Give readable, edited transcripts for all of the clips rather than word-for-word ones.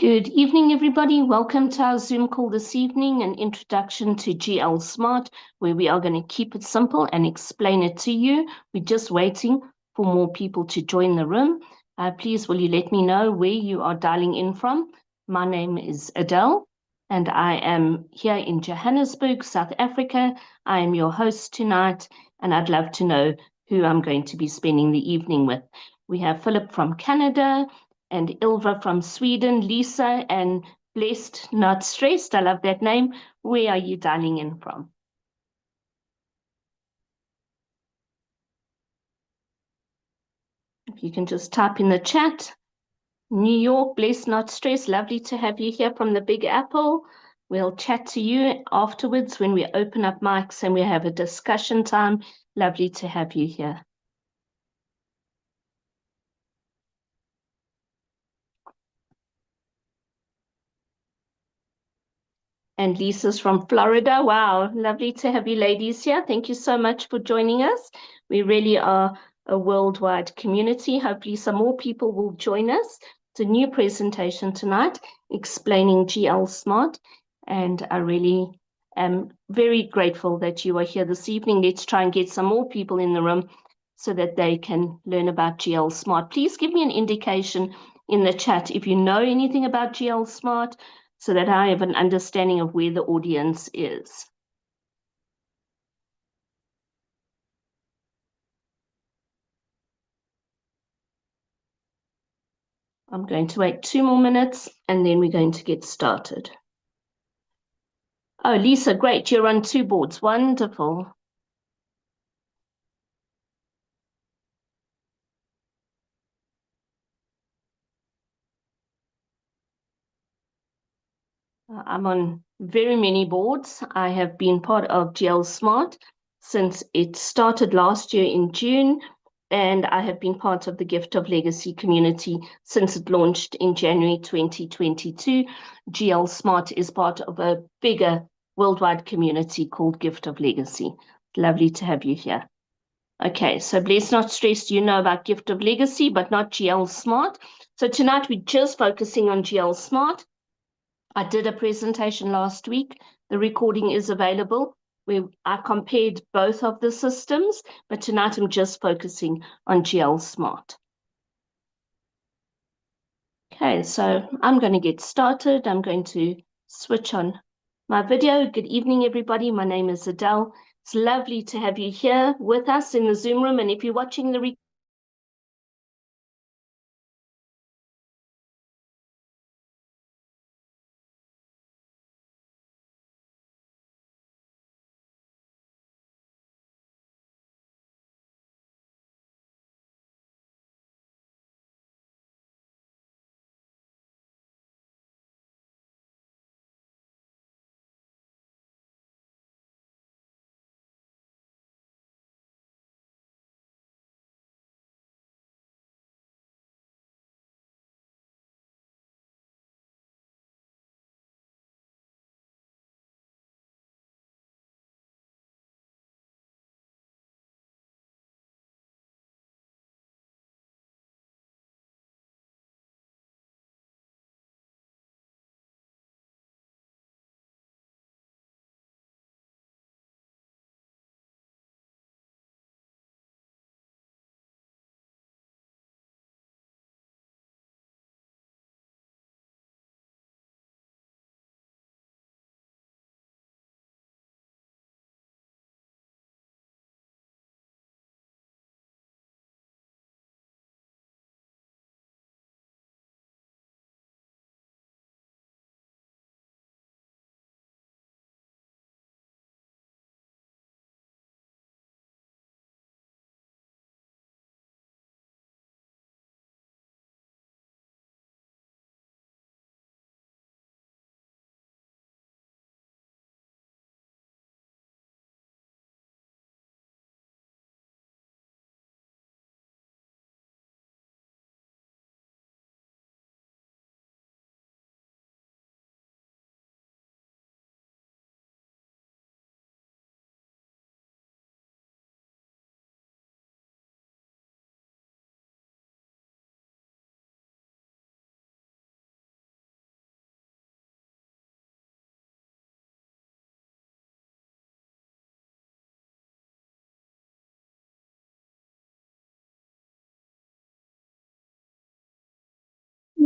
Good evening, everybody. Welcome to our Zoom call this evening, an introduction to GL Smart, where we are going to keep it simple and explain it to you. We're just waiting for more people to join the room. Please, will you let me know where you are dialing in from? My name is Adele, and I am here in Johannesburg, South Africa. I am your host tonight, and I'd love to know who I'm going to be spending the evening with. We have Philip from Canada, and Ilva from Sweden, Lisa and Blessed Not Stressed. I love that name. Where are you dialing in from? If you can just type in the chat. New York, Blessed Not Stressed. Lovely to have you here from the Big Apple. We'll chat to you afterwards when we open up mics and we have a discussion time. Lovely to have you here. And Lisa's from Florida. Wow, lovely to have you ladies here. Thank you so much for joining us. We really are a worldwide community. Hopefully some more people will join us. It's a new presentation tonight explaining GL Smart, and I really am very grateful that you are here this evening. Let's try and get some more people in the room so that they can learn about GL Smart. Please give me an indication in the chat if you know anything about GL Smart, so that I have an understanding of where the audience is. I'm going to wait 2 more minutes and then we're going to get started. Oh, Lisa, great. You're on 2 boards. Wonderful. I'm on very many boards. I have been part of GL Smart since it started last year in June, and I have been part of the Gift of Legacy community since it launched in January 2022. GL Smart is part of a bigger worldwide community called Gift of Legacy. Lovely to have you here. Okay, so Blessed Not Stressed, you know about Gift of Legacy, but not GL Smart. So tonight we're just focusing on GL Smart. I did a presentation last week. The recording is available where I compared both of the systems, but tonight I'm just focusing on GL Smart. Okay, so I'm going to get started. I'm going to switch on my video. Good evening, everybody. My name is Adele. It's lovely to have you here with us in the Zoom room. And if you're watching the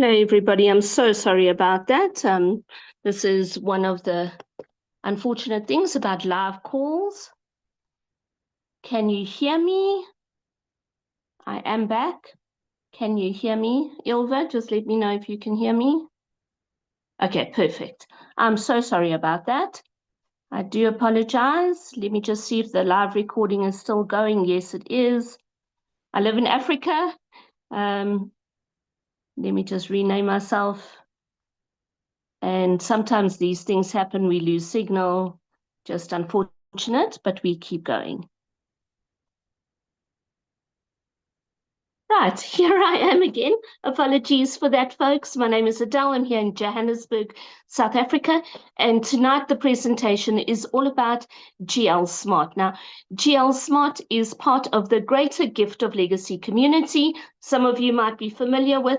Hello, everybody. I'm so sorry about that. This is one of the unfortunate things about live calls. Can you hear me? I am back. Can you hear me, Ilva? Just let me know if you can hear me. Okay, perfect. I'm so sorry about that. I do apologize. Let me just see if the live recording is still going. Yes, it is. I live in Africa. Let me just rename myself. And sometimes these things happen. We lose signal. Just unfortunate, but we keep going. Right, here I am again. Apologies for that, folks. My name is Adele. I'm here in Johannesburg, South Africa. And tonight the presentation is all about GL Smart. Now, GL Smart is part of the greater Gift of Legacy community. Some of you might be familiar with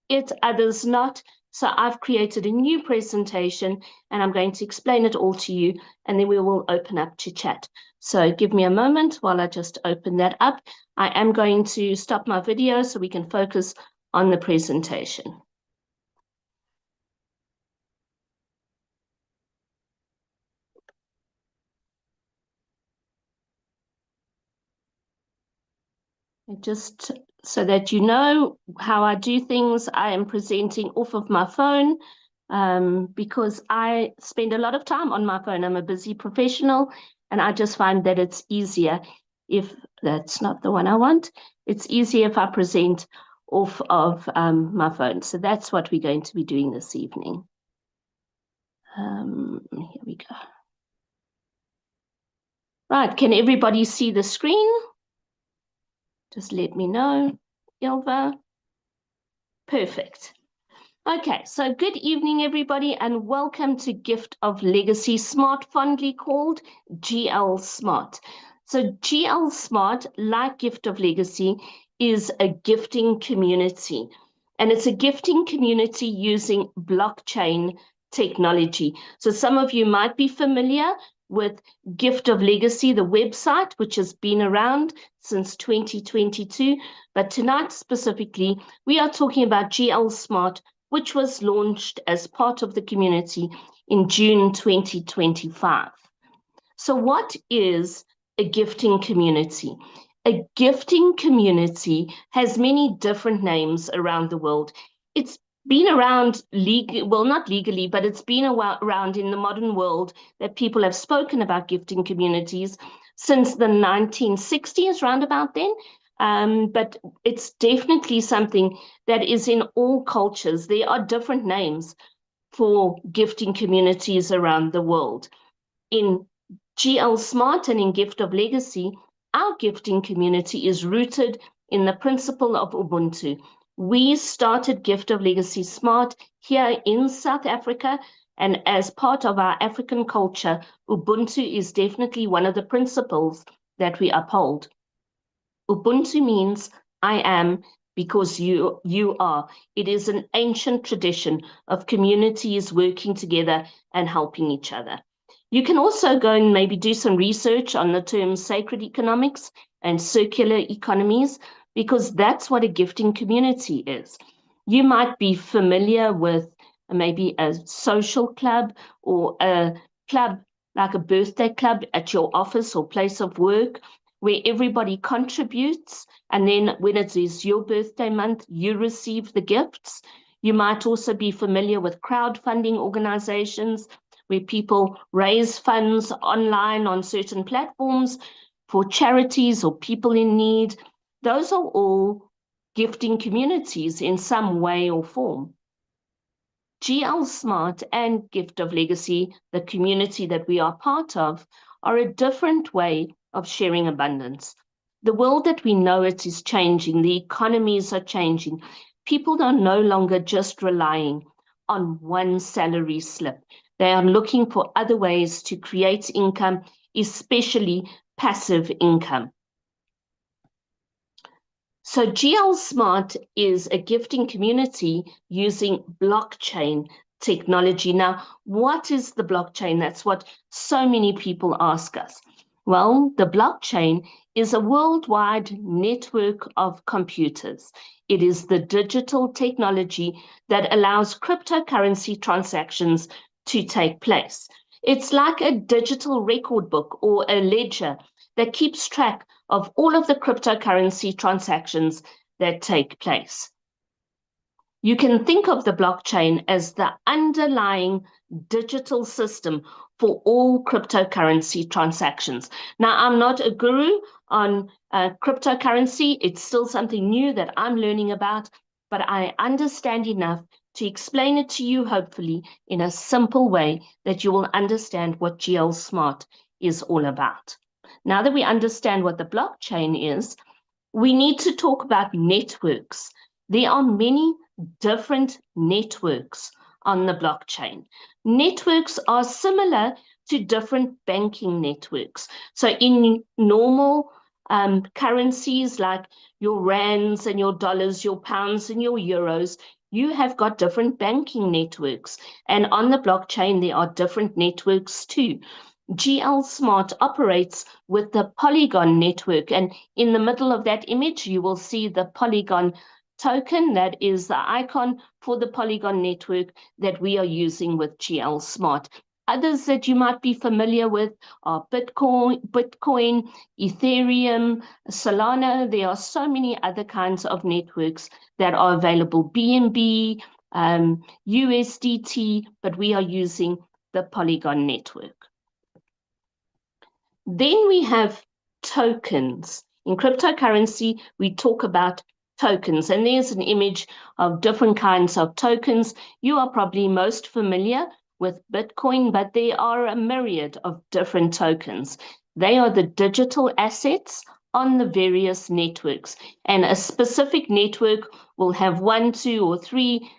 it, others not. So I've created a new presentation and I'm going to explain it all to you, and then we will open up to chat. So give me a moment while I just open that up. I am going to stop my video so we can focus on the presentation. Just so that you know how I do things, I am presenting off of my phone because I spend a lot of time on my phone. I'm a busy professional and I just find that it's easier if that's not the one I want. It's easier if I present off of my phone. So that's what we're going to be doing this evening. Here we go. Right, can everybody see the screen? Just let me know, Ilva. Perfect. Okay, so good evening, everybody, and welcome to Gift of Legacy Smart, fondly called GL Smart. So GL Smart, like Gift of Legacy, is a gifting community, and it's a gifting community using blockchain technology. So some of you might be familiar with Gift of Legacy, the website, which has been around since 2022. But tonight specifically, we are talking about GL Smart, which was launched as part of the community in June 2025. So what is a gifting community? A gifting community has many different names around the world. It's been around well, not legally, but it's been around in the modern world that people have spoken about gifting communities since the 1960s, round about then. But it's definitely something that is in all cultures. There are different names for gifting communities around the world. In GL Smart and in Gift of Legacy, our gifting community is rooted in the principle of Ubuntu. We started Gift of Legacy Smart here in South Africa, and as part of our African culture, Ubuntu is definitely one of the principles that we uphold. Ubuntu means I am because you are. It is an ancient tradition of communities working together and helping each other. You can also go and maybe do some research on the terms sacred economics and circular economies, because that's what a gifting community is. You might be familiar with maybe a social club or a club like a birthday club at your office or place of work, where everybody contributes, and then when it is your birthday month, you receive the gifts. You might also be familiar with crowdfunding organizations where people raise funds online on certain platforms for charities or people in need. Those are all gifting communities in some way or form. GL Smart and Gift of Legacy, the community that we are part of, are a different way of sharing abundance. The world that we know it is changing. The economies are changing. People are no longer just relying on one salary slip. They are looking for other ways to create income, especially passive income. So GL Smart is a gifting community using blockchain technology. Now, what is the blockchain? That's what so many people ask us. Well, the blockchain is a worldwide network of computers. It is the digital technology that allows cryptocurrency transactions to take place. It's like a digital record book or a ledger that keeps track of all of the cryptocurrency transactions that take place. You can think of the blockchain as the underlying digital system for all cryptocurrency transactions. Now, I'm not a guru on cryptocurrency. It's still something new that I'm learning about, but I understand enough to explain it to you, hopefully, in a simple way that you will understand what GL Smart is all about. Now that we understand what the blockchain is, we need to talk about networks. There are many different networks on the blockchain. Networks are similar to different banking networks. So in normal currencies like your rands and your dollars, your pounds and your euros, you have got different banking networks. And on the blockchain, there are different networks too. GL Smart operates with the Polygon network. And in the middle of that image, you will see the Polygon token. That is the icon for the Polygon network that we are using with GL Smart. Others that you might be familiar with are Bitcoin, Ethereum, Solana. There are so many other kinds of networks that are available, BNB, USDT, but we are using the Polygon network. Then we have tokens. In cryptocurrency, we talk about tokens, and there's an image of different kinds of tokens. You are probably most familiar with Bitcoin, but there are a myriad of different tokens. They are the digital assets on the various networks, and a specific network will have 1, 2, or 3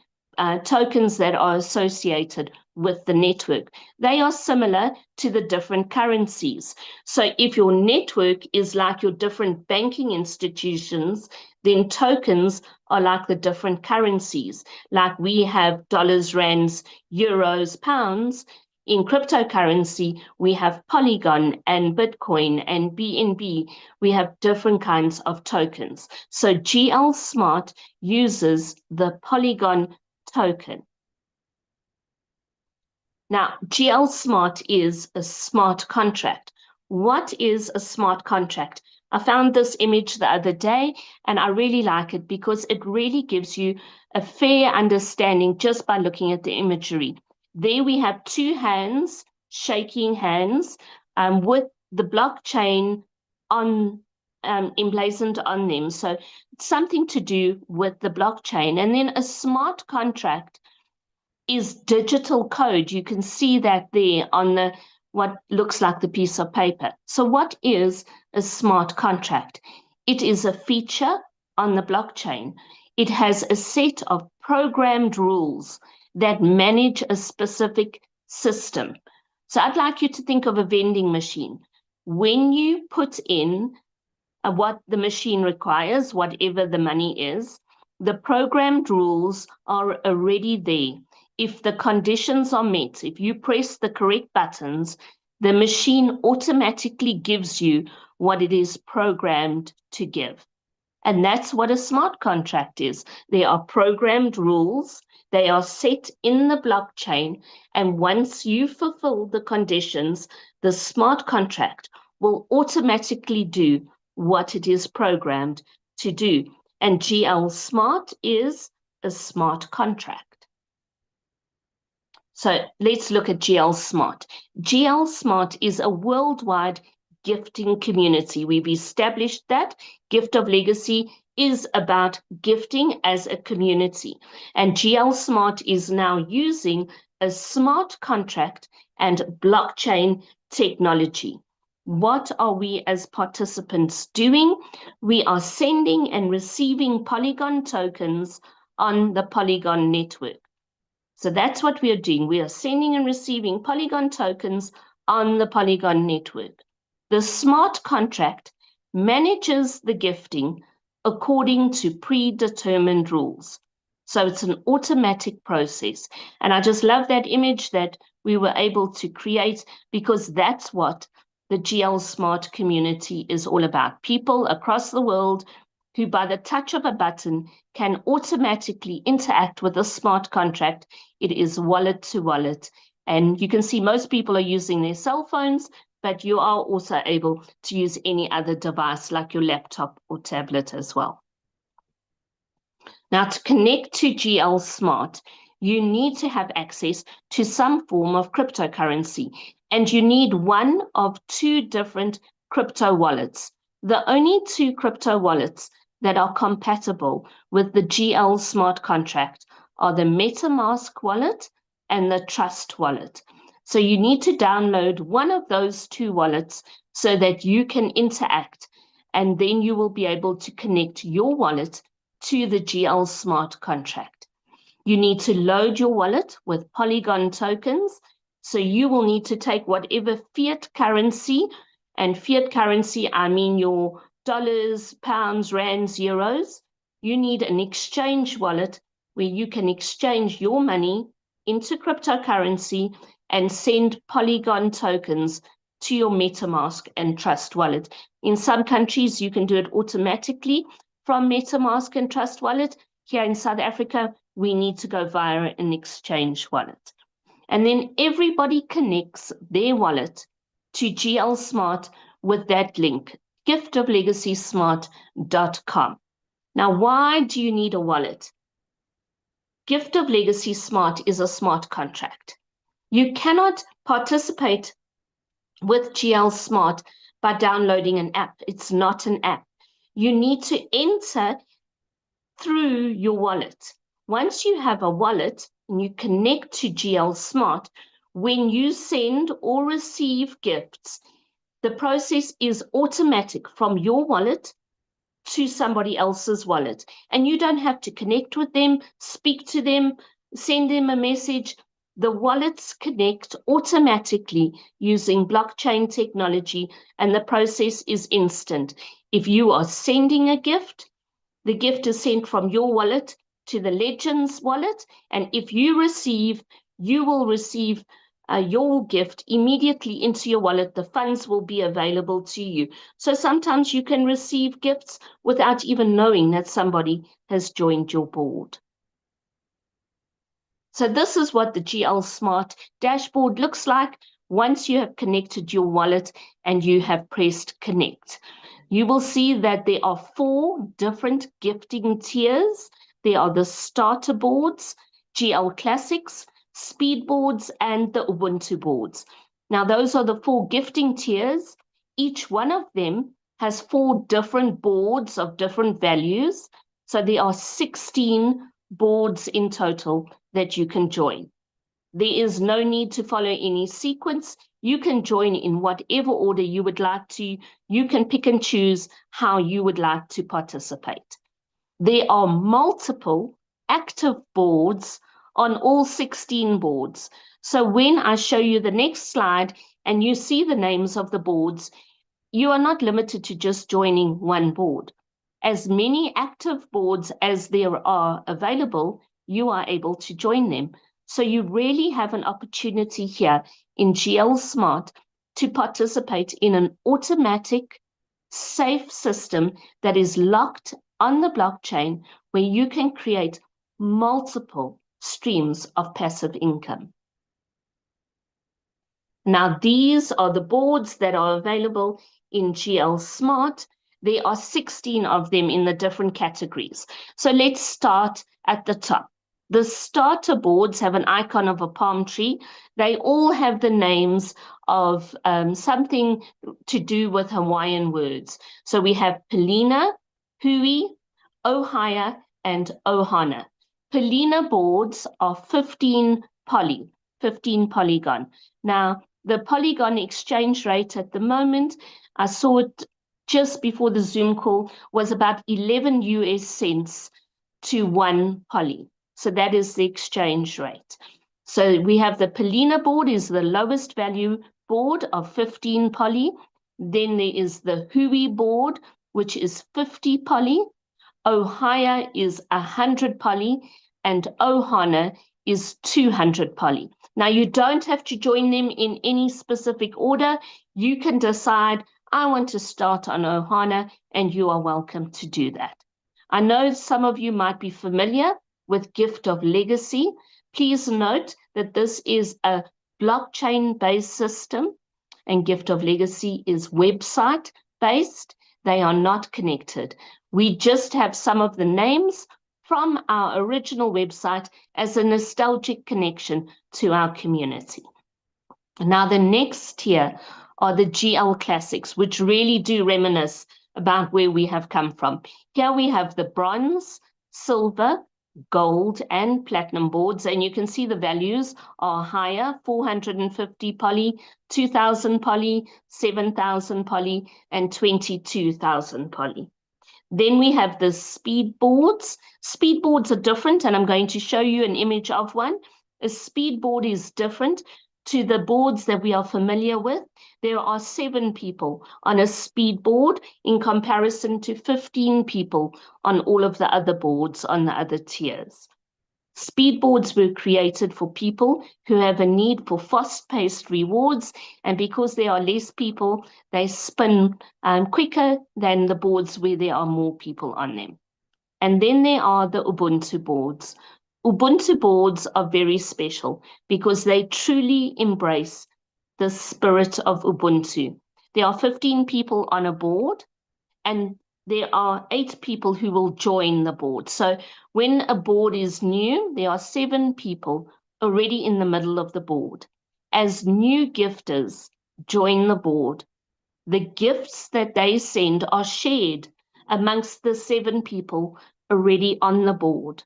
tokens that are associated with the network. They are similar to the different currencies. So if your network is like your different banking institutions, then tokens are like the different currencies. Like we have dollars, rands, euros, pounds. In cryptocurrency, we have Polygon and Bitcoin and BNB. We have different kinds of tokens. So GL Smart uses the Polygon token. Now, GL Smart is a smart contract. What is a smart contract? I found this image the other day, and I really like it because it really gives you a fair understanding just by looking at the imagery. There we have 2 hands shaking hands with the blockchain on emblazoned on them. So it's something to do with the blockchain. And then a smart contract is digital code. You can see that there on the what looks like the piece of paper. So what is a smart contract? It is a feature on the blockchain. It has a set of programmed rules that manage a specific system. So I'd like you to think of a vending machine. When you put in what the machine requires, whatever the money is, the programmed rules are already there. If the conditions are met, if you press the correct buttons, the machine automatically gives you what it is programmed to give. And that's what a smart contract is. There are programmed rules. They are set in the blockchain. And once you fulfill the conditions, the smart contract will automatically do what it is programmed to do. And GL Smart is a smart contract. So let's look at GL Smart. GL Smart is a worldwide gifting community. We've established that Gift of Legacy is about gifting as a community. And GL Smart is now using a smart contract and blockchain technology. What are we as participants doing? We are sending and receiving Polygon tokens on the Polygon network. So that's what we are doing. We are sending and receiving Polygon tokens on the Polygon network. The smart contract manages the gifting according to predetermined rules. So it's an automatic process. And I just love that image that we were able to create because that's what the GL Smart community is all about. People across the world who, by the touch of a button, can automatically interact with a smart contract. It is wallet to wallet. And you can see most people are using their cell phones, but you are also able to use any other device like your laptop or tablet as well. Now, to connect to GL Smart, you need to have access to some form of cryptocurrency, and you need one of two different crypto wallets. The only two crypto wallets that are compatible with the GL Smart contract are the MetaMask wallet and the Trust wallet. So you need to download one of those two wallets so that you can interact, and then you will be able to connect your wallet to the GL Smart contract. You need to load your wallet with Polygon tokens. So you will need to take whatever fiat currency, and fiat currency, I mean your dollars, pounds, rands, euros. You need an exchange wallet where you can exchange your money into cryptocurrency and send Polygon tokens to your MetaMask and Trust wallet. In some countries, you can do it automatically from MetaMask and Trust wallet. Here in South Africa, we need to go via an exchange wallet. And then everybody connects their wallet to GL Smart with that link, giftoflegacysmart.com. Now, why do you need a wallet? Gift of Legacy Smart is a smart contract. You cannot participate with GL Smart by downloading an app. It's not an app. You need to enter through your wallet. Once you have a wallet and you connect to GL Smart, when you send or receive gifts, the process is automatic from your wallet to somebody else's wallet. And you don't have to connect with them, speak to them, send them a message. The wallets connect automatically using blockchain technology, and the process is instant. If you are sending a gift, the gift is sent from your wallet to the Legends wallet. And if you receive, you will receive your gift immediately into your wallet. The funds will be available to you. So sometimes you can receive gifts without even knowing that somebody has joined your board. So this is what the GL Smart dashboard looks like once you have connected your wallet and you have pressed connect. You will see that there are 4 different gifting tiers. There are the starter boards, GL Classics, Speed boards, and the Ubuntu boards. Now, those are the 4 gifting tiers. Each one of them has 4 different boards of different values. So there are 16 boards in total that you can join. There is no need to follow any sequence. You can join in whatever order you would like to. You can pick and choose how you would like to participate. There are multiple active boards on all 16 boards. So when I show you the next slide and you see the names of the boards, you are not limited to just joining one board. As many active boards as there are available, you are able to join them. So you really have an opportunity here in GL Smart to participate in an automatic, safe system that is locked on the blockchain where you can create multiple streams of passive income. Now, these are the boards that are available in GL Smart. There are 16 of them in the different categories. So let's start at the top. The starter boards have an icon of a palm tree. They all have the names of something to do with Hawaiian words. So we have Palina, Hui, Ohia, and Ohana. Palina boards are 15 polygon. Now, the Polygon exchange rate at the moment, I saw it just before the Zoom call, was about 11 US cents to 1 poly. So that is the exchange rate. So we have the Palina board is the lowest value board of 15 poly. Then there is the Hui board, which is 50 poly. Ohia is 100 poly, and Ohana is 200 poly. Now, you don't have to join them in any specific order. You can decide, I want to start on Ohana, and you are welcome to do that. I know some of you might be familiar with Gift of Legacy. Please note that this is a blockchain-based system, and Gift of Legacy is website-based. They are not connected. We just have some of the names from our original website as a nostalgic connection to our community. Now, the next tier are the GL Classics, which really do reminisce about where we have come from. Here we have the bronze, silver, gold, and platinum boards, and you can see the values are higher: 450 poly, 2,000 poly, 7,000 poly, and 22,000 poly. Then we have the speed boards. Speed boards are different, and I'm going to show you an image of one. A speed board is different to the boards that we are familiar with. There are 7 people on a speed board in comparison to 15 people on all of the other boards on the other tiers. Speed boards were created for people who have a need for fast-paced rewards, and because there are less people, they spin quicker than the boards where there are more people on them. And then there are the Ubuntu boards. Ubuntu boards are very special because they truly embrace the spirit of Ubuntu. There are 15 people on a board, and there are 8 people who will join the board. So when a board is new, there are 7 people already in the middle of the board. As new gifters join the board, the gifts that they send are shared amongst the 7 people already on the board.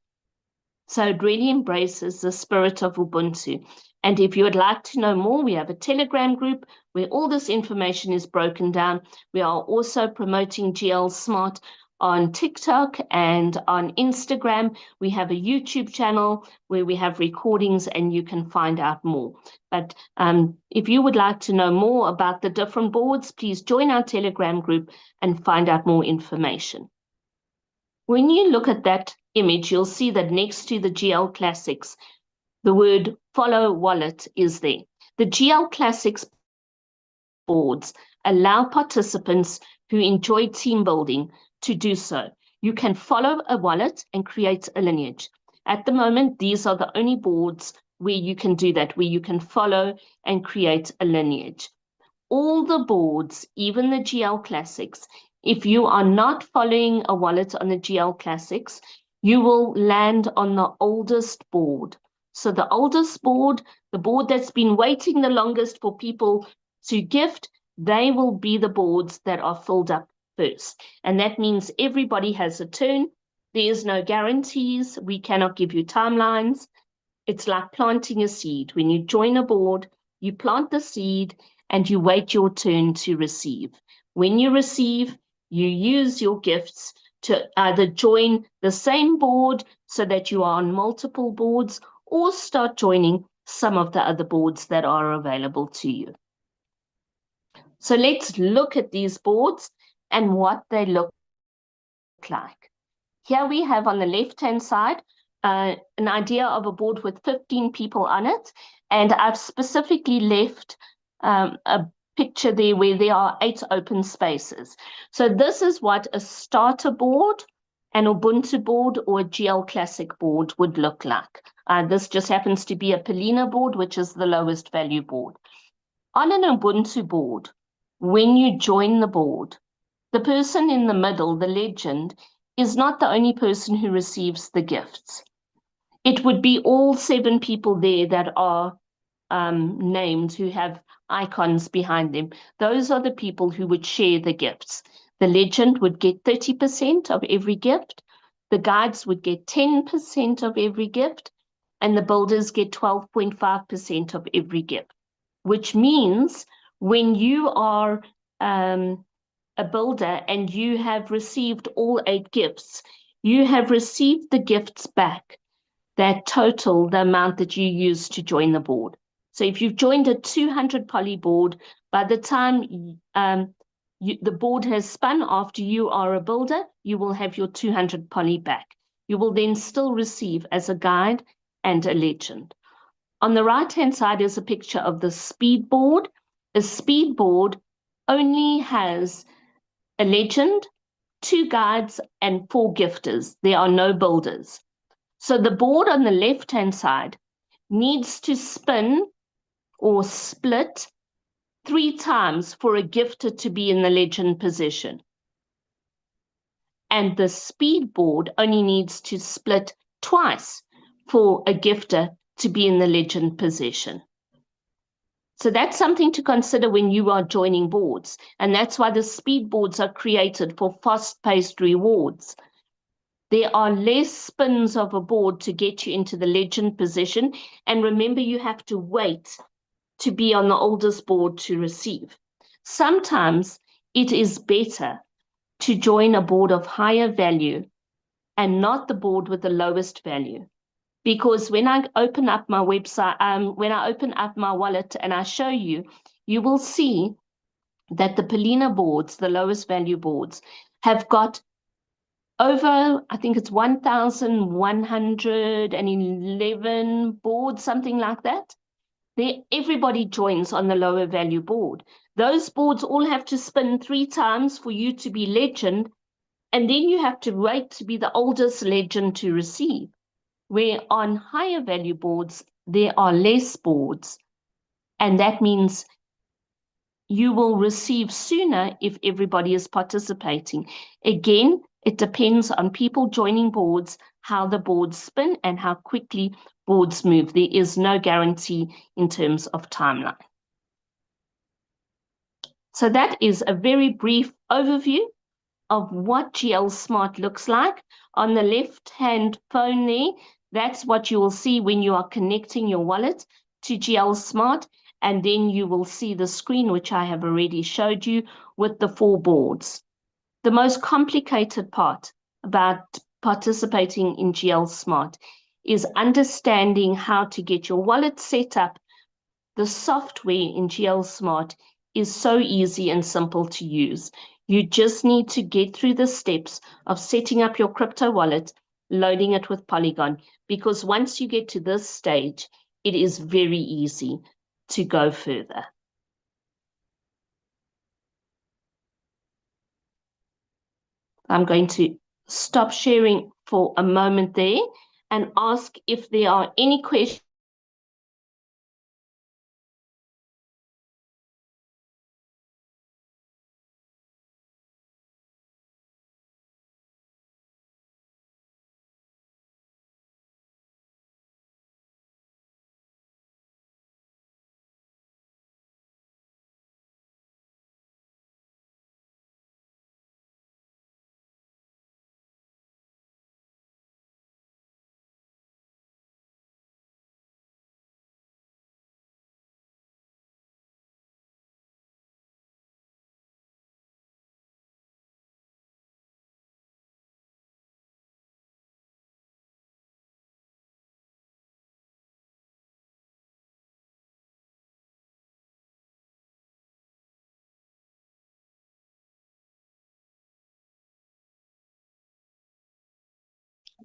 So it really embraces the spirit of Ubuntu. And if you would like to know more, we have a Telegram group where all this information is broken down. We are also promoting GL Smart on TikTok and on Instagram. We have a YouTube channel where we have recordings and you can find out more. But if you would like to know more about the different boards, please join our Telegram group and find out more information. When you look at that image, you'll see that next to the GL Classics, the word follow wallet is there. The GL Classics boards allow participants who enjoy team building to do so. You can follow a wallet and create a lineage. At the moment, these are the only boards where you can do that, where you can follow and create a lineage. All the boards, even the GL Classics, if you are not following a wallet on the GL Classics, you will land on the oldest board. So the oldest board, the board that's been waiting the longest for people to gift, they will be the boards that are filled up first. And that means everybody has a turn. There is no guarantees. We cannot give you timelines. It's like planting a seed. When you join a board, you plant the seed and you wait your turn to receive. When you receive, you use your gifts to either join the same board so that you are on multiple boards, or start joining some of the other boards that are available to you. So let's look at these boards and what they look like. Here we have on the left-hand side an idea of a board with 15 people on it, and I've specifically left a picture there where there are 8 open spaces. So this is what a starter board, an Ubuntu board, or a GL Classic board would look like. This just happens to be a Polina board, which is the lowest value board. On an Ubuntu board, when you join the board, the person in the middle, the legend, is not the only person who receives the gifts. It would be all 7 people there that are named, who have icons behind them. Those are the people who would share the gifts. The legend would get 30% of every gift. The guides would get 10% of every gift. And the builders get 12.5% of every gift, which means when you are a builder and you have received all 8 gifts, you have received the gifts back that total the amount that you used to join the board. So if you've joined a 200 poly board, by the time the board has spun after you are a builder, you will have your 200 poly back. You will then still receive as a guide and a legend. On the right-hand side is a picture of the speed board. A speed board only has a legend, 2 guides, and 4 gifters. There are no builders. So the board on the left-hand side needs to spin or split 3 times for a gifter to be in the legend position. And the speed board only needs to split twice for a gifter to be in the legend position. So that's something to consider when you are joining boards. And that's why the speed boards are created for fast-paced rewards. There are less spins of a board to get you into the legend position. And remember, you have to wait to be on the oldest board to receive. Sometimes it is better to join a board of higher value and not the board with the lowest value. Because when I open up my website, when I open up my wallet and I show you, you will see that the Polina boards, the lowest value boards, have got over, I think it's 1,111 boards, something like that. There, everybody joins on the lower value board. Those boards all have to spin 3 times for you to be legend, and then you have to wait to be the oldest legend to receive. Where on higher value boards, there are less boards, and that means you will receive sooner if everybody is participating. Again, it depends on people joining boards, how the boards spin and how quickly boards move. There is no guarantee in terms of timeline. So that is a very brief overview of what GL Smart looks like. On the left-hand phone there, that's what you will see when you are connecting your wallet to GL Smart. And then you will see the screen, which I have already showed you, with the 4 boards. The most complicated part about participating in GL Smart is understanding how to get your wallet set up. The software in GL Smart is so easy and simple to use. You just need to get through the steps of setting up your crypto wallet, loading it with Polygon, because once you get to this stage, it is very easy to go further. I'm going to stop sharing for a moment there and ask if there are any questions.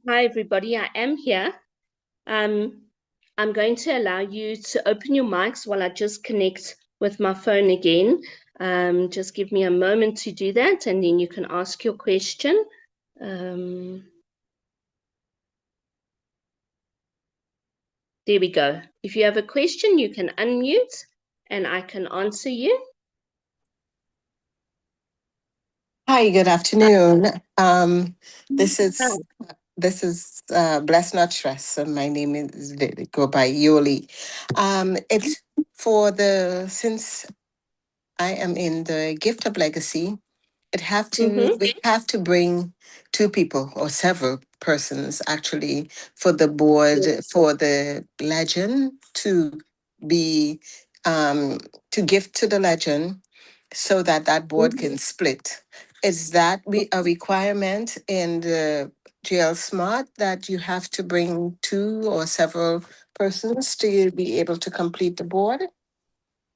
Hi, everybody. I am here. I'm going to allow you to open your mics while I just connect with my phone again. Just give me a moment to do that, and then you can ask your question. There we go. If you have a question, you can unmute, and I can answer you. Hi, good afternoon. This is Bless Not Stress. So my name is go by Yoli. It's for since I am in the Gift of Legacy, we have to bring 2 people or several persons actually for the board for the legend to be to gift to the legend so that board can split. Is that a requirement in the GL Smart that you have to bring 2 or several persons to be able to complete the board?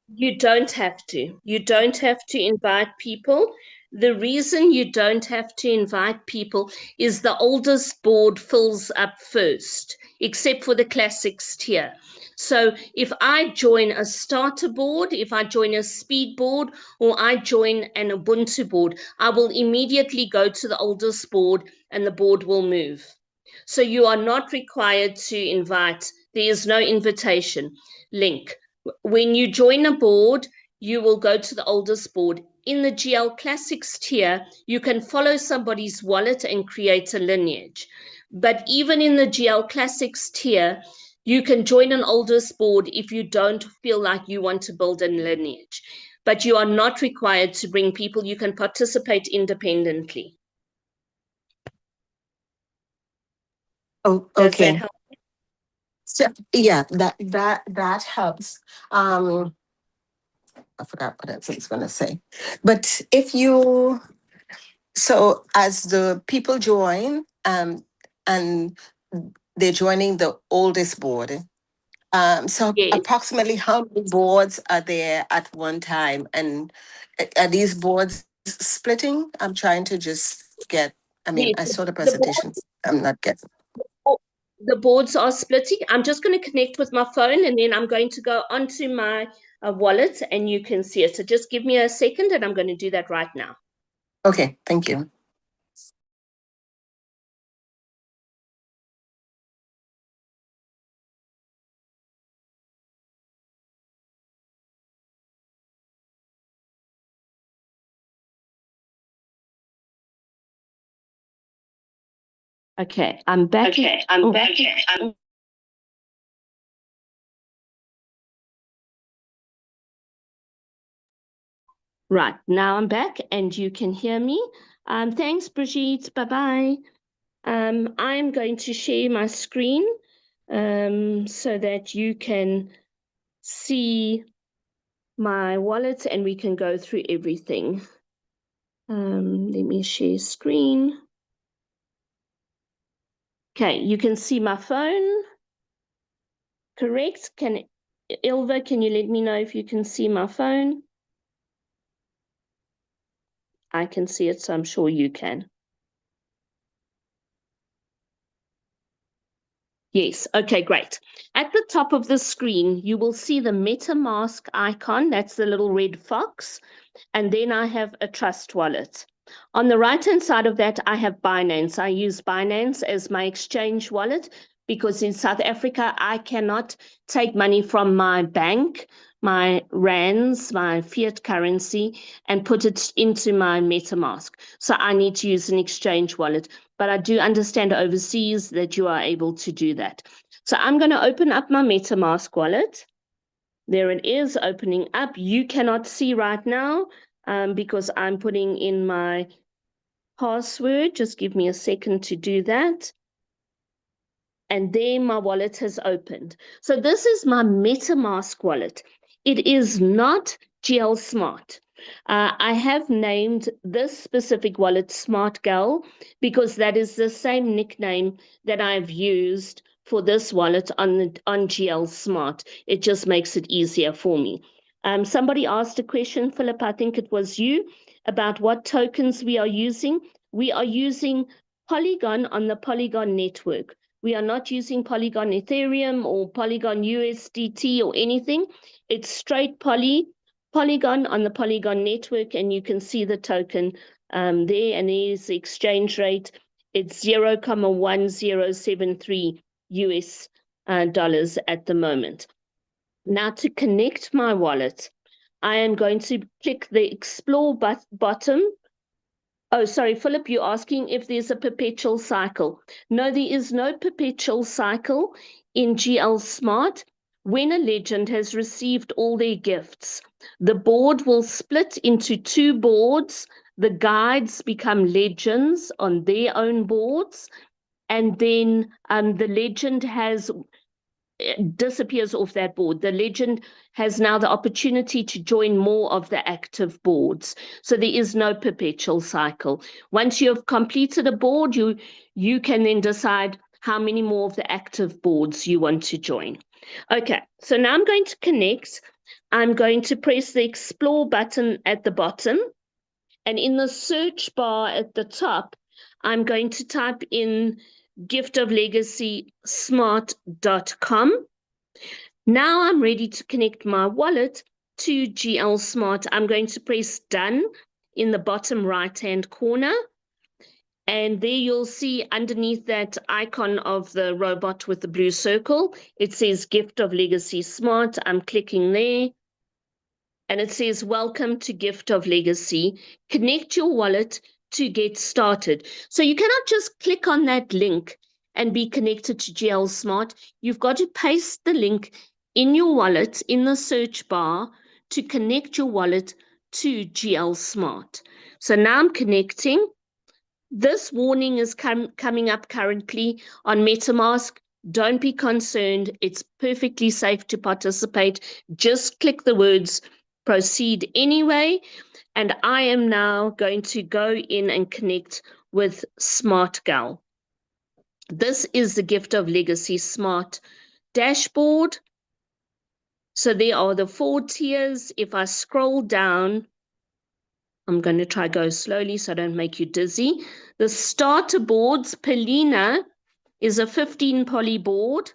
You don't have to. You don't have to invite people. The reason you don't have to invite people is the oldest board fills up first, except for the classics tier. So if I join a starter board, if I join a speed board, or I join an Ubuntu board, I will immediately go to the oldest board and the board will move. So you are not required to invite. There is no invitation link. When you join a board, you will go to the oldest board. In the GL Classics tier, you can follow somebody's wallet and create a lineage. But even in the GL Classics tier, you can join an oldest board if you don't feel like you want to build a lineage. But you are not required to bring people. You can participate independently. Oh, Does that okay. help? So, yeah, that helps. I forgot what I was going to say. But so as the people join, and they're joining the oldest board, so Yes. approximately how many boards are there at one time? And are these boards splitting? I'm trying to just get, Yes. I saw the The presentation. I'm not getting. the boards are splitting. I'm just going to connect with my phone and then I'm going to go onto my wallet and you can see it. So just give me a second and I'm going to do that right now. Okay, thank you. Okay, I'm back. Okay, I'm back. Right, now I'm back and you can hear me. Thanks, Brigitte. Bye-bye. I'm going to share my screen so that you can see my wallet and we can go through everything. Let me share screen. Okay, you can see my phone. Correct? Ilva, can you let me know if you can see my phone? I can see it, so I'm sure you can. Yes, okay, great. At the top of the screen, you will see the MetaMask icon. That's the little red fox. And then I have a Trust Wallet. On the right-hand side of that, I have Binance. I use Binance as my exchange wallet because in South Africa, I cannot take money from my bank, my rands, my fiat currency, and put it into my MetaMask. So I need to use an exchange wallet. But I do understand overseas that you are able to do that. So I'm going to open up my MetaMask wallet. There it is opening up. You cannot see right now because I'm putting in my password. Just give me a second to do that. And there my wallet has opened. So this is my MetaMask wallet. It is not GL Smart. I have named this specific wallet Smart Gal because that is the same nickname that I've used for this wallet on GL Smart. It just makes it easier for me. Somebody asked a question, Philip, I think it was you, about what tokens we are using. We are using Polygon on the Polygon network. We are not using Polygon Ethereum or Polygon USDT or anything. It's straight Polygon on the Polygon network, and you can see the token there, and there's the exchange rate. It's 0.1073 US dollars at the moment. Now to connect my wallet, I am going to click the Explore button. Oh, sorry, Philip, you're asking if there's a perpetual cycle. No, there is no perpetual cycle in GL Smart. When a legend has received all their gifts, the board will split into two boards. The guides become legends on their own boards. And then the legend disappears off that board. The legend has now the opportunity to join more of the active boards. So there is no perpetual cycle. Once you have completed a board, you can then decide how many more of the active boards you want to join. Okay, so now I'm going to connect. I'm going to press the Explore button at the bottom. And in the search bar at the top, I'm going to type in giftoflegacysmart.com. Now I'm ready to connect my wallet to GL Smart. I'm going to press done in the bottom right-hand corner. And there you'll see underneath that icon of the robot with the blue circle, it says Gift of Legacy Smart. I'm clicking there. And it says, welcome to Gift of Legacy. Connect your wallet to get started. So you cannot just click on that link and be connected to GL Smart. You've got to paste the link in your wallet in the search bar to connect your wallet to GL Smart. So now I'm connecting. This warning is coming up currently on MetaMask. Don't be concerned. It's perfectly safe to participate. Just click the words proceed anyway. And I am now going to go in and connect with SmartGal. This is the Gift of Legacy Smart dashboard. So there are the 4 tiers. If I scroll down, I'm going to try go slowly so I don't make you dizzy. The starter boards, Polina, is a 15 poly board.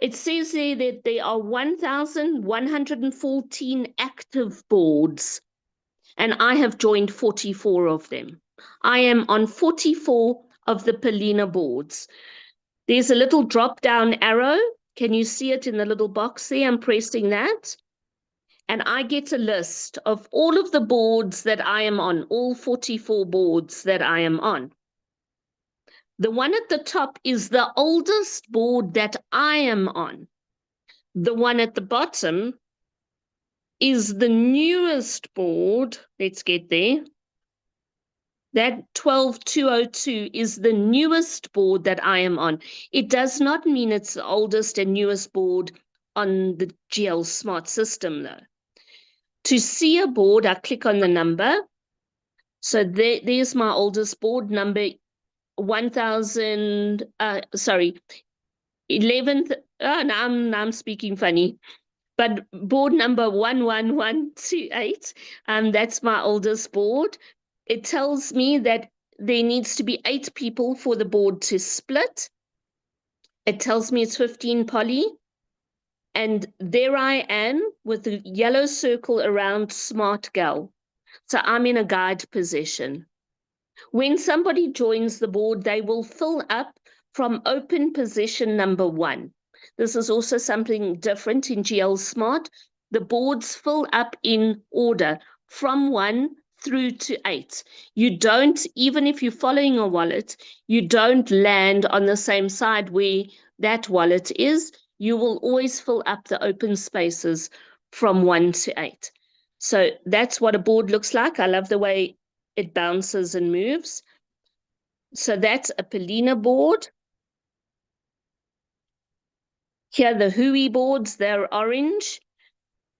It says there that there are 1,114 active boards, and I have joined 44 of them. I am on 44 of the Polina boards. There's a little drop-down arrow. Can you see it in the little box there? I'm pressing that. And I get a list of all of the boards that I am on, all 44 boards that I am on. The one at the top is the oldest board that I am on. The one at the bottom is the newest board. Let's get there. That 12202 is the newest board that I am on. It does not mean it's the oldest and newest board on the GL Smart system, though. To see a board, I click on the number. So there's my oldest board, number 11th, now I'm speaking funny, but board number 11128, that's my oldest board. It tells me that there needs to be 8 people for the board to split. It tells me it's 15 poly. And there I am with the yellow circle around SmartGal. So I'm in a guide position. When somebody joins the board, they will fill up from open position number 1. This is also something different in GL Smart. The boards fill up in order from 1 through to 8. You don't, even if you're following a wallet, you don't land on the same side where that wallet is. You will always fill up the open spaces from 1 to 8. So that's what a board looks like. I love the way it bounces and moves. So that's a Polina board. Here are the Hui boards, they're orange.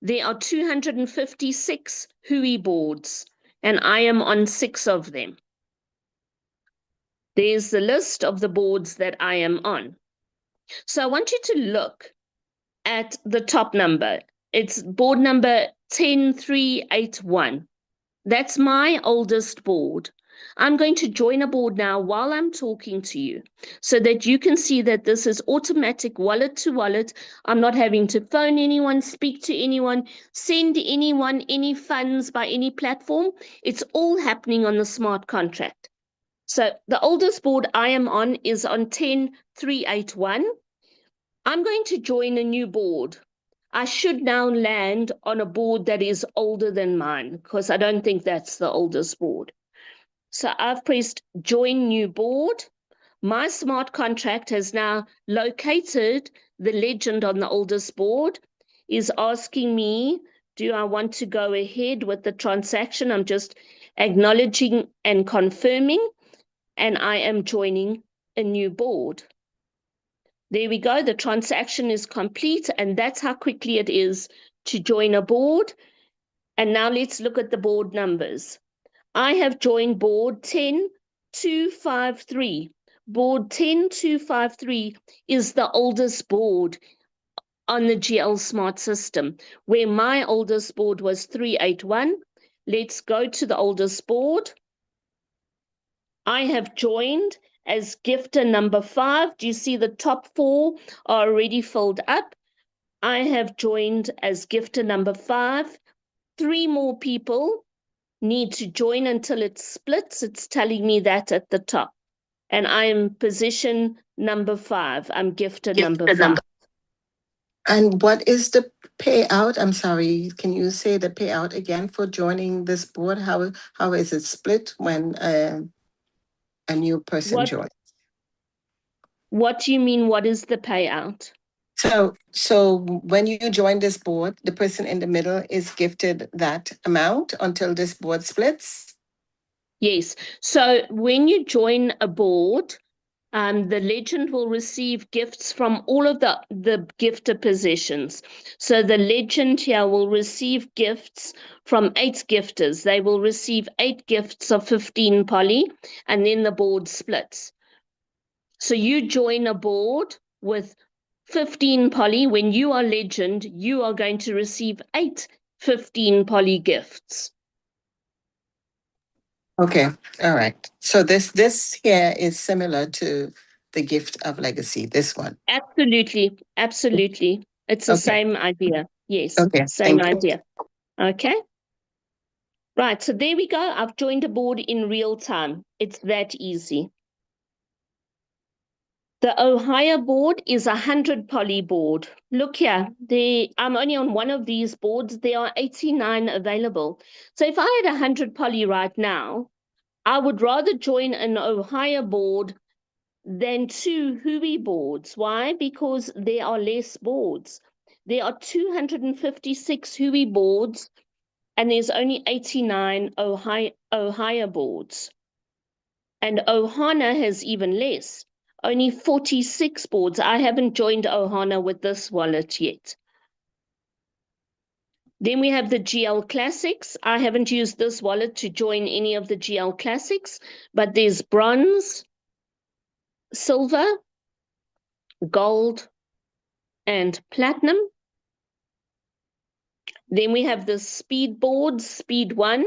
There are 256 Hui boards, and I am on 6 of them. There's the list of the boards that I am on. So I want you to look at the top number. It's board number 10381. That's my oldest board. I'm going to join a board now while I'm talking to you so that you can see that this is automatic wallet to wallet. I'm not having to phone anyone, speak to anyone, send anyone any funds by any platform. It's all happening on the smart contract. So the oldest board I am on is on 10381. I'm going to join a new board. I should now land on a board that is older than mine because I don't think that's the oldest board. So I've pressed join new board. My smart contract has now located the legend on the oldest board, is asking me, do I want to go ahead with the transaction? I'm just acknowledging and confirming, and I am joining a new board. There we go. The transaction is complete, and that's how quickly it is to join a board. And now let's look at the board numbers. I have joined board 10253. Board 10253 is the oldest board on the GL Smart system, where my oldest board was 381. Let's go to the oldest board. I have joined as gifter number 5. Do you see the top 4 are already filled up? I have joined as gifter number 5. 3 more people need to join until it splits. It's telling me that at the top. And I am position number 5. I'm gifter number 5. And what is the payout? I'm sorry, can you say the payout again for joining this board? How is it split when a new person joins? What do you mean, what is the payout? So when you join this board, the person in the middle is gifted that amount until this board splits? Yes. So when you join a board, the legend will receive gifts from all of the gifter possessions. So the legend here will receive gifts from 8 gifters. They will receive 8 gifts of 15 poly, and then the board splits. So you join a board with 15 poly. When you are legend, you are going to receive 8 15 poly gifts. Okay, all right. So this here is similar to the gift of legacy, this one. Absolutely, absolutely. It's the same idea. Yes, Okay, same thank you. idea. Okay. Right, so there we go. I've joined a board in real time. It's that easy. The Ohio board is 100 poly board. Look here, I'm only on one of these boards. There are 89 available. So if I had 100 poly right now, I would rather join an Ohio board than 2 Hui boards. Why? Because there are less boards. There are 256 Hui boards, and there's only 89 Ohio boards. And Ohana has even less, only 46 boards. I haven't joined Ohana with this wallet yet. Then we have the GL Classics. I haven't used this wallet to join any of the GL Classics, but there's bronze, silver, gold, and platinum. Then we have the speed boards, speed 1,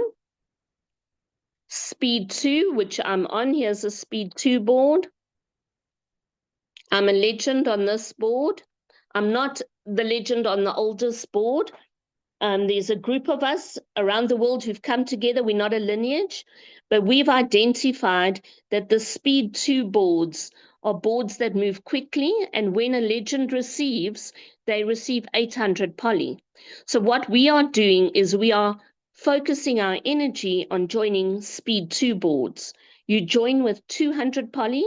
speed 2, which I'm on. Here's a speed 2 board. I'm a legend on this board. I'm not the legend on the oldest board. There's a group of us around the world who've come together. We're not a lineage, but we've identified that the speed 2 boards are boards that move quickly, and when a legend receives, they receive 800 poly. So what we are doing is we are focusing our energy on joining speed 2 boards. You join with 200 poly.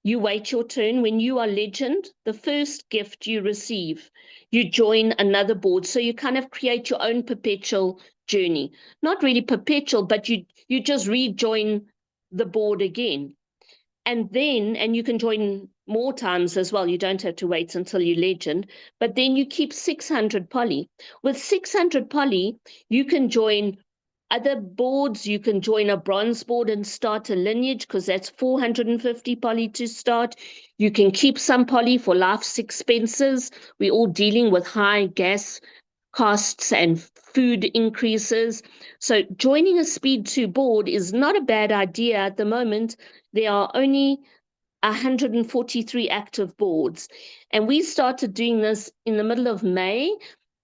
You wait your turn. When you are legend, the first gift you receive, you join another board. So you kind of create your own perpetual journey. Not really perpetual, but you just rejoin the board again. And you can join more times as well. You don't have to wait until you legend, but then you keep 600 poly. With 600 poly, you can join other boards. You can join a bronze board and start a lineage, because that's 450 poly to start. You can keep some poly for life's expenses. We're all dealing with high gas costs and food increases. So joining a speed 2 board is not a bad idea at the moment. There are only 143 active boards. And we started doing this in the middle of May.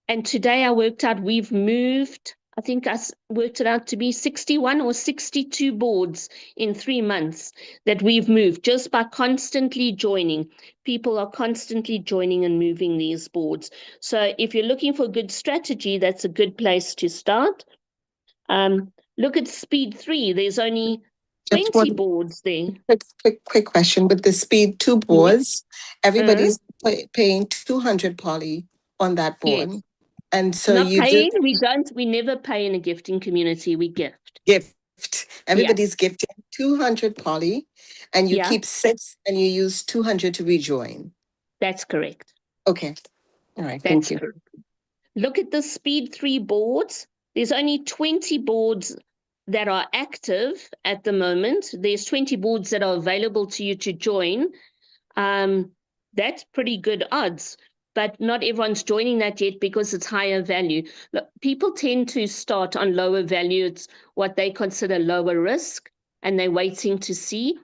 And today I worked out we've moved, I think I worked it out to be 61 or 62 boards in 3 months that we've moved just by constantly joining. People are constantly joining and moving these boards. So if you're looking for a good strategy, that's a good place to start. Look at speed 3. There's only 20 boards there. Quick question. With the speed 2 boards, everybody's paying 200 poly on that board. Yes. And so not paying, we never pay in a gifting community, we gift. Everybody's gifting 200 poly, and you keep 6 and you use 200 to rejoin. That's correct. Okay. All right. Thank you. Correct. Look at the speed 3 boards. There's only 20 boards that are active at the moment. There's 20 boards that are available to you to join. That's pretty good odds. but not everyone's joining that yet because it's higher value. Look, people tend to start on lower value. It's what they consider lower risk, and they're waiting to see.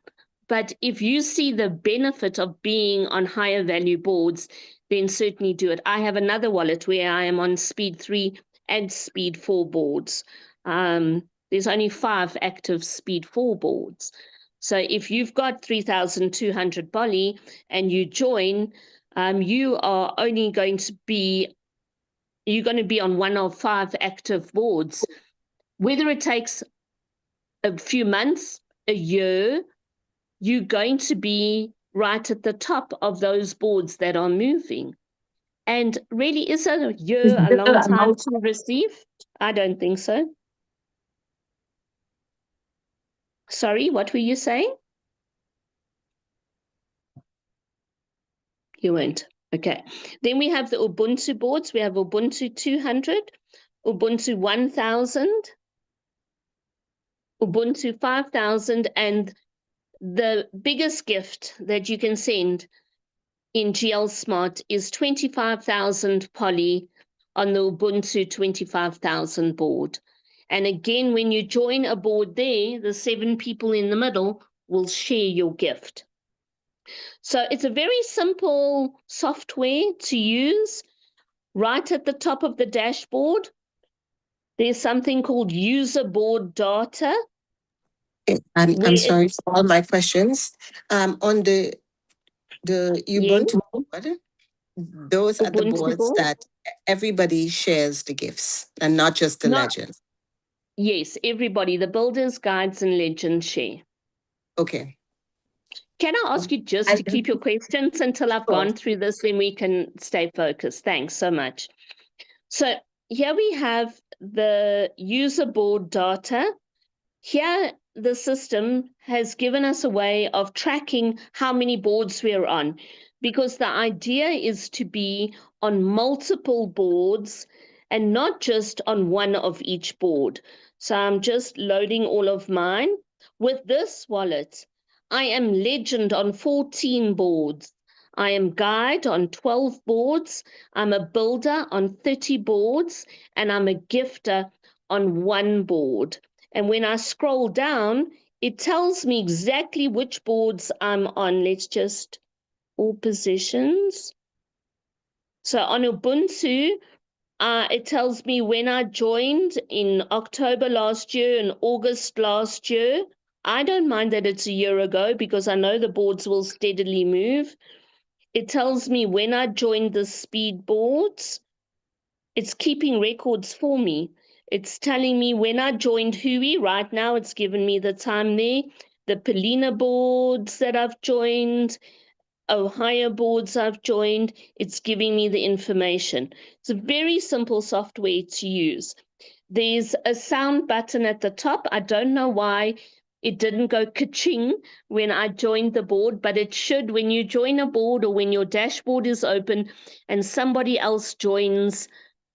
But if you see the benefit of being on higher value boards, then certainly do it. I have another wallet where I am on Speed 3 and Speed 4 boards. There's only 5 active Speed 4 boards. So if you've got 3,200 Bolly and you join, you are only going to be, you're going to be on one of 5 active boards. Whether it takes a few months, a year, you're going to be right at the top of those boards that are moving. And really, is a year a long time to receive? I don't think so. Sorry, what were you saying? You weren't. Okay. Then we have the Ubuntu boards. We have Ubuntu 200, Ubuntu 1000, Ubuntu 5000, and the biggest gift that you can send in GL Smart is 25,000 Poly on the Ubuntu 25,000 board. And again, when you join a board there, the 7 people in the middle will share your gift. So it's a very simple software to use. Right at the top of the dashboard, there's something called user board data. I'm sorry for all my questions. On the Ubuntu board, those are the boards that everybody shares the gifts and not just the legends. Yes, everybody, the builders, guides, and legends share. Okay. Can I ask you just to keep your questions until I've gone through this, then we can stay focused. Thanks so much. So here we have the user board data. Here, the system has given us a way of tracking how many boards we're on, because the idea is to be on multiple boards and not just on one of each board. So I'm just loading all of mine. With this wallet, I am legend on 14 boards. I am guide on 12 boards. I'm a builder on 30 boards, and I'm a gifter on 1 board. And when I scroll down, it tells me exactly which boards I'm on. Let's just, all positions. So on Ubuntu, it tells me when I joined in October last year and August last year. I don't mind that it's a year ago because I know the boards will steadily move. It tells me when I joined the speed boards. It's keeping records for me. It's telling me when I joined Hui. Right now, it's given me the time there. The Polina boards that I've joined, Ohio boards I've joined, it's giving me the information. It's a very simple software to use. There's a sound button at the top. I don't know why it didn't go ka-ching when I joined the board, but it should when you join a board or when your dashboard is open and somebody else joins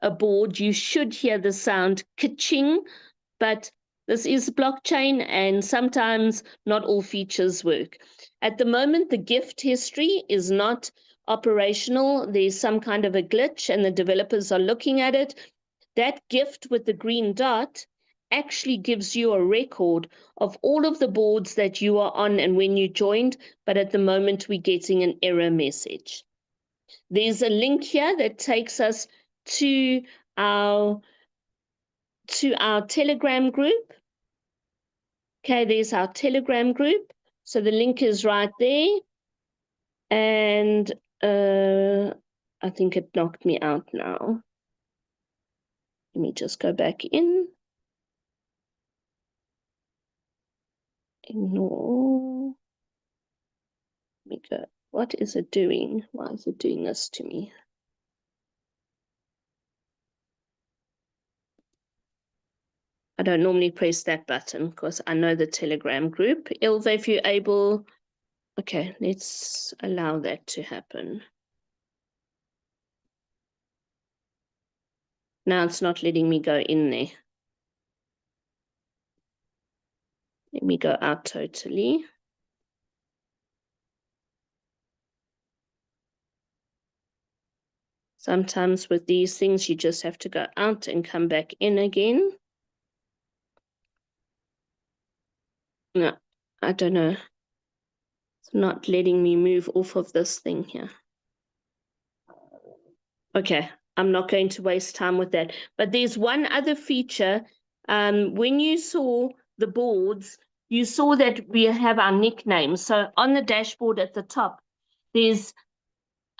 a board, you should hear the sound ka-ching, but this is blockchain and sometimes not all features work. At the moment, the gift history is not operational. There's some kind of a glitch and the developers are looking at it. That gift with the green dot actually gives you a record of all of the boards that you are on and when you joined, but at the moment we're getting an error message. There's a link here that takes us to our Telegram group. Okay, there's our Telegram group. So the link is right there. And I think it knocked me out now. Let me just go back in. Ignore. Let me go. What is it doing? Why is it doing this to me? I don't normally press that button because I know the Telegram group. Ilva, if you're able, okay, let's allow that to happen. Now it's not letting me go in there. Let me go out totally. Sometimes with these things, you just have to go out and come back in again. No, I don't know. It's not letting me move off of this thing here. Okay, I'm not going to waste time with that. But there's one other feature. When you saw the boards, you saw that we have our nicknames. So on the dashboard at the top, there's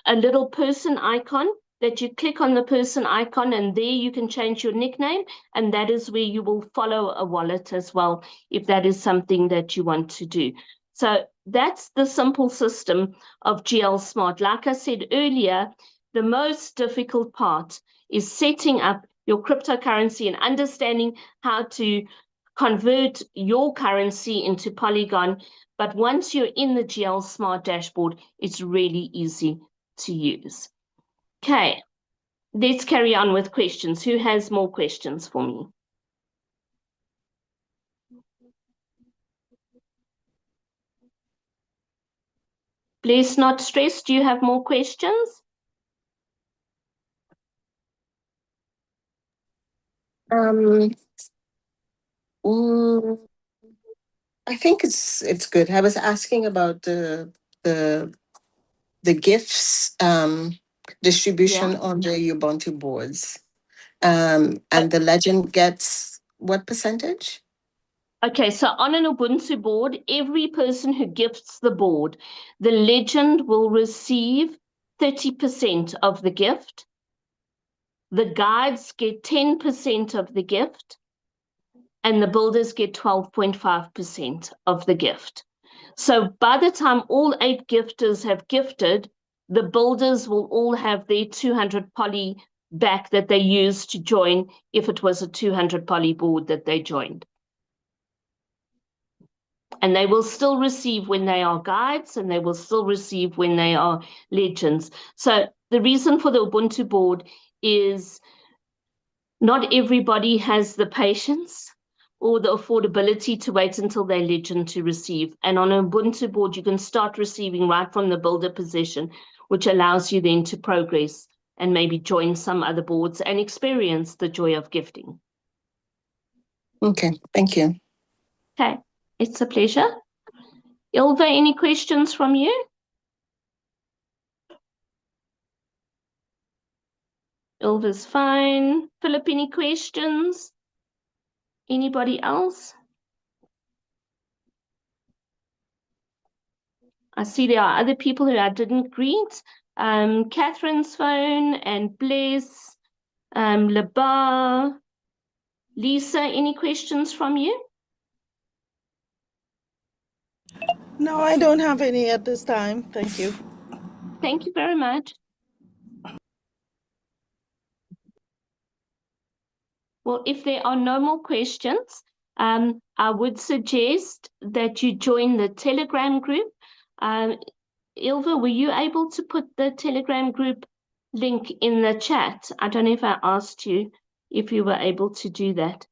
a little person icon that you click on the person icon, and there you can change your nickname, and that is where you will follow a wallet as well, if that is something that you want to do. So that's the simple system of GL Smart. Like I said earlier, the most difficult part is setting up your cryptocurrency and understanding how to convert your currency into Polygon. But once you're in the GL Smart dashboard, it's really easy to use. Okay, let's carry on with questions. Who has more questions for me? Bless Not Stressed, do you have more questions? I think it's good. I was asking about the gifts distribution on the Ubuntu boards. And the legend gets what percentage? Okay, so on an Ubuntu board, every person who gifts the board, the legend will receive 30% of the gift. The guides get 10% of the gift, and the builders get 12.5% of the gift. So by the time all 8 gifters have gifted, the builders will all have their 200 poly back that they used to join if it was a 200 poly board that they joined. And they will still receive when they are guides, and they will still receive when they are legends. So the reason for the Ubuntu board is not everybody has the patience or the affordability to wait until they're legend to receive. And on an Ubuntu board, you can start receiving right from the builder position, which allows you then to progress and maybe join some other boards and experience the joy of gifting. Okay, thank you. Okay, it's a pleasure. Ilva, any questions from you? Ilva's fine. Philip, any questions? Anybody else? I see there are other people who I didn't greet. Catherine's phone and Bless, Labar, Lisa, any questions from you? No, I don't have any at this time. Thank you. Thank you very much. Well, if there are no more questions, I would suggest that you join the Telegram group. Ilva, were you able to put the Telegram group link in the chat? I don't know if I asked you if you were able to do that.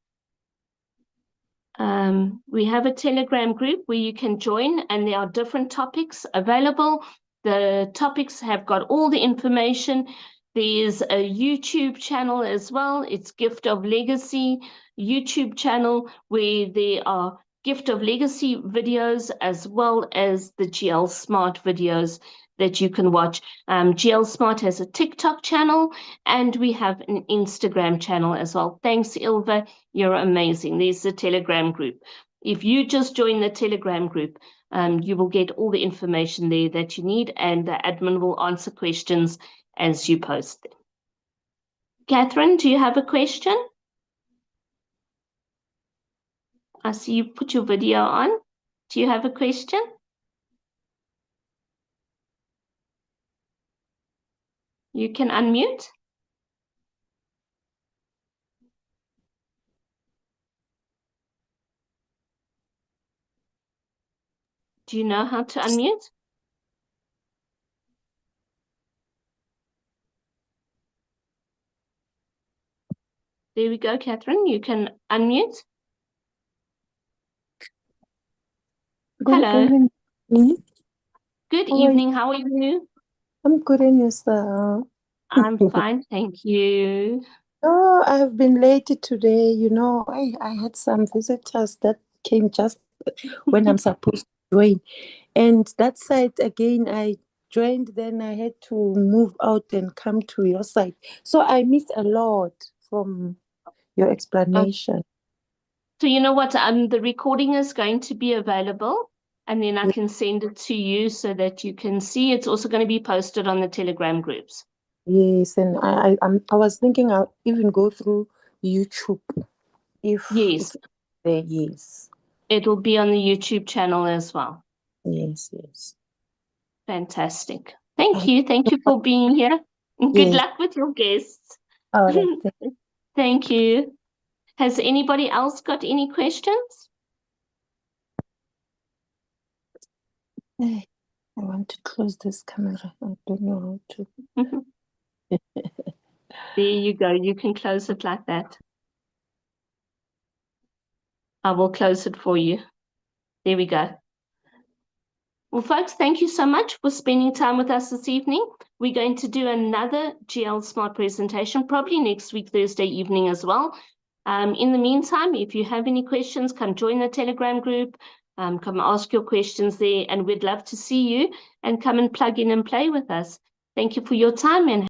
We have a Telegram group where you can join, and there are different topics available. The topics have got all the information. There's a YouTube channel as well. It's Gift of Legacy YouTube channel, where there are Gift of Legacy videos as well as the GL Smart videos that you can watch. GL Smart has a TikTok channel, and we have an Instagram channel as well. Thanks, Ilva. You're amazing. There's the Telegram group. If you just join the Telegram group, you will get all the information there that you need, and the admin will answer questions as you post them. Catherine, do you have a question? I see you put your video on. Do you have a question? You can unmute. Do you know how to unmute? There we go, Catherine. You can unmute. Good Hello. evening. Good How are you? evening. How are you? I'm good, and yourself? I'm fine, thank you. Oh, I've been late today. I had some visitors that came just when I'm supposed to join. And that side again, I joined, then I had to move out and come to your side. So I missed a lot from your explanation. So you know what? The recording is going to be available, and then I can send it to you so that you can see. It's also going to be posted on the Telegram groups. Yes, and I was thinking I'll even go through YouTube if Yes, it's there. Yes, it'll be on the YouTube channel as well. yes. Fantastic. Thank I- you. Thank you for being here. Good Yes. luck with your guests. All right. Thank you. Has anybody else got any questions? I want to close this camera. I don't know how to. There you go. You can close it like that. I will close it for you. There we go. Well, folks, thank you so much for spending time with us this evening. We're going to do another GL Smart presentation, probably next week, Thursday evening as well. In the meantime, if you have any questions, come join the Telegram group, come ask your questions there, and we'd love to see you and come and plug in and play with us. Thank you for your time and